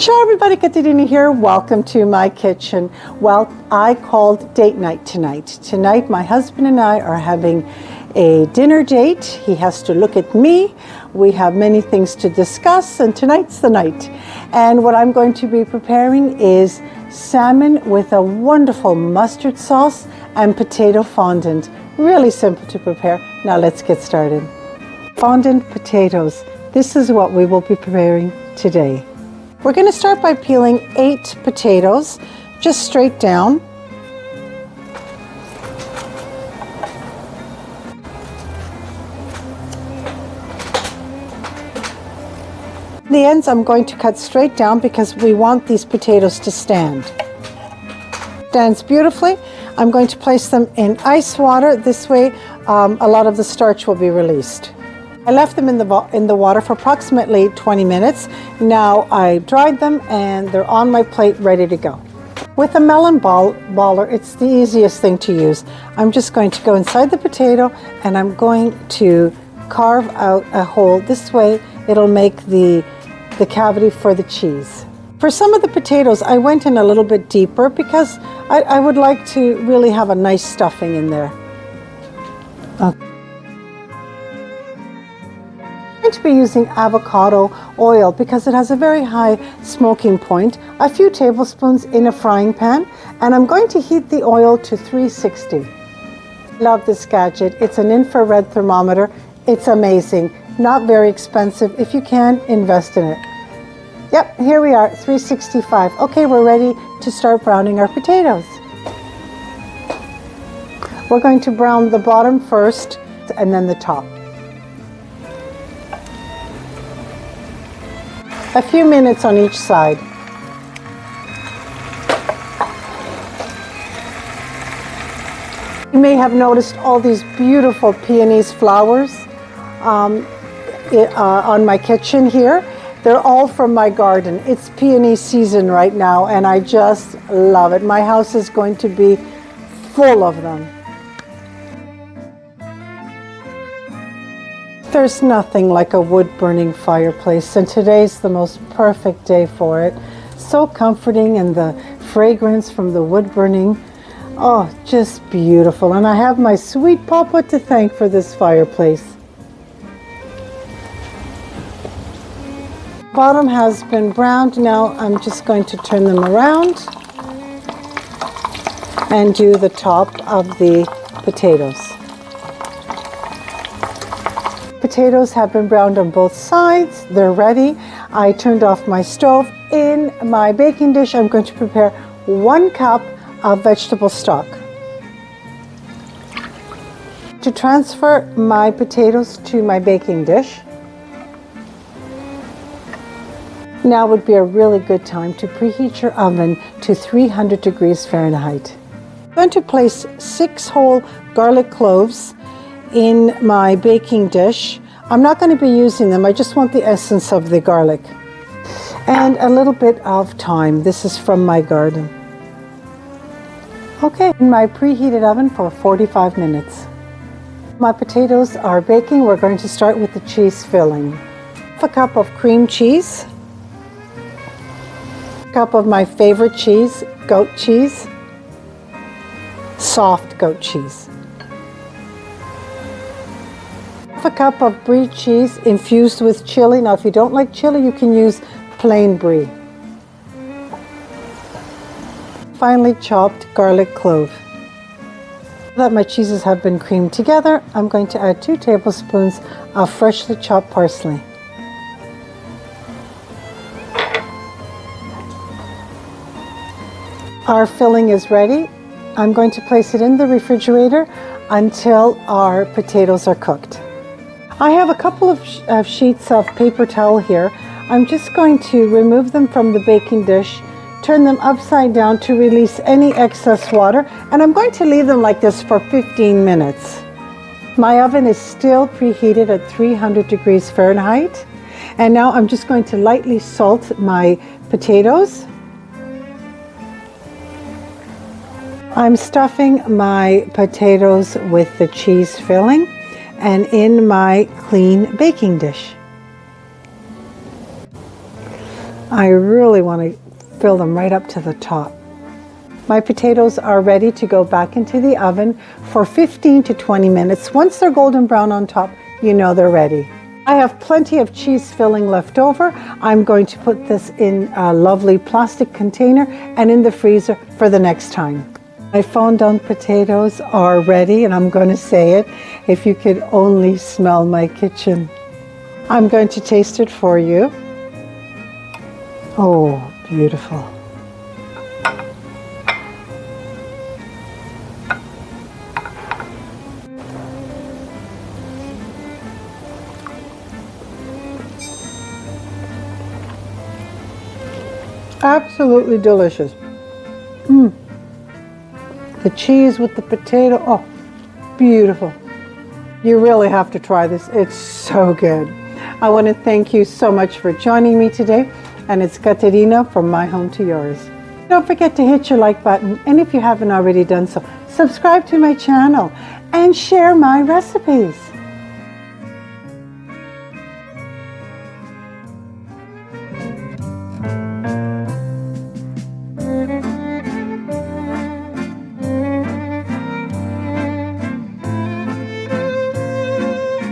Ciao everybody, Caterina here. Welcome to my kitchen. Well, I called date night tonight. Tonight my husband and I are having a dinner date. He has to look at me. We have many things to discuss and tonight's the night. And what I'm going to be preparing is salmon with a wonderful mustard sauce and potato fondant. Really simple to prepare. Now let's get started. Fondant potatoes. This is what we will be preparing today. We're going to start by peeling 8 potatoes, just straight down. The ends I'm going to cut straight down because we want these potatoes to stand. Stands beautifully. I'm going to place them in ice water. This way a lot of the starch will be released. I left them in the water for approximately 20 minutes. Now I dried them and they're on my plate ready to go. With a melon baller, it's the easiest thing to use. I'm just going to go inside the potato and I'm going to carve out a hole. This way it'll make the cavity for the cheese. For some of the potatoes, I went in a little bit deeper because I would like to really have a nice stuffing in there. Okay. I'm going to be using avocado oil because it has a very high smoking point. A few tablespoons in a frying pan, and I'm going to heat the oil to 360. Love this gadget. It's an infrared thermometer. It's amazing. Not very expensive. If you can, invest in it. Yep, here we are, 365. Okay, we're ready to start browning our potatoes. We're going to brown the bottom first and then the top. A few minutes on each side. You may have noticed all these beautiful peonies flowers on my kitchen here. They're all from my garden. It's peony season right now and I just love it. My house is going to be full of them. There's nothing like a wood-burning fireplace, and today's the most perfect day for it. So comforting, and the fragrance from the wood burning, oh, just beautiful. And I have my sweet papa to thank for this fireplace. Bottom has been browned. Now I'm just going to turn them around and do the top of the potatoes. Potatoes have been browned on both sides. They're ready. I turned off my stove. In my baking dish, I'm going to prepare 1 cup of vegetable stock. To transfer my potatoes to my baking dish, now would be a really good time to preheat your oven to 300 degrees Fahrenheit. I'm going to place 6 whole garlic cloves in my baking dish. I'm not going to be using them. I just want the essence of the garlic. And a little bit of thyme. This is from my garden. Okay, in my preheated oven for 45 minutes. My potatoes are baking. We're going to start with the cheese filling. Half a cup of cream cheese. A cup of my favorite cheese, goat cheese. Soft goat cheese. A cup of brie cheese infused with chili. Now if you don't like chili, you can use plain brie. Finely chopped garlic clove. Now that my cheeses have been creamed together, I'm going to add 2 tablespoons of freshly chopped parsley. Our filling is ready. I'm going to place it in the refrigerator until our potatoes are cooked. I have a couple of sheets of paper towel here. I'm just going to remove them from the baking dish, turn them upside down to release any excess water, and I'm going to leave them like this for 15 minutes. My oven is still preheated at 300 degrees Fahrenheit, and now I'm just going to lightly salt my potatoes. I'm stuffing my potatoes with the cheese filling and in my clean baking dish. I really want to fill them right up to the top. My potatoes are ready to go back into the oven for 15 to 20 minutes. Once they're golden brown on top, you know they're ready. I have plenty of cheese filling left over. I'm going to put this in a lovely plastic container and in the freezer for the next time. My fondant potatoes are ready, and I'm going to say it, if you could only smell my kitchen. I'm going to taste it for you. Oh, beautiful. Absolutely delicious. The cheese with the potato, oh, beautiful. You really have to try this. It's so good. I want to thank you so much for joining me today, and it's Katerina from My Home to Yours. Don't forget to hit your like button, and if you haven't already done so, subscribe to my channel and share my recipes.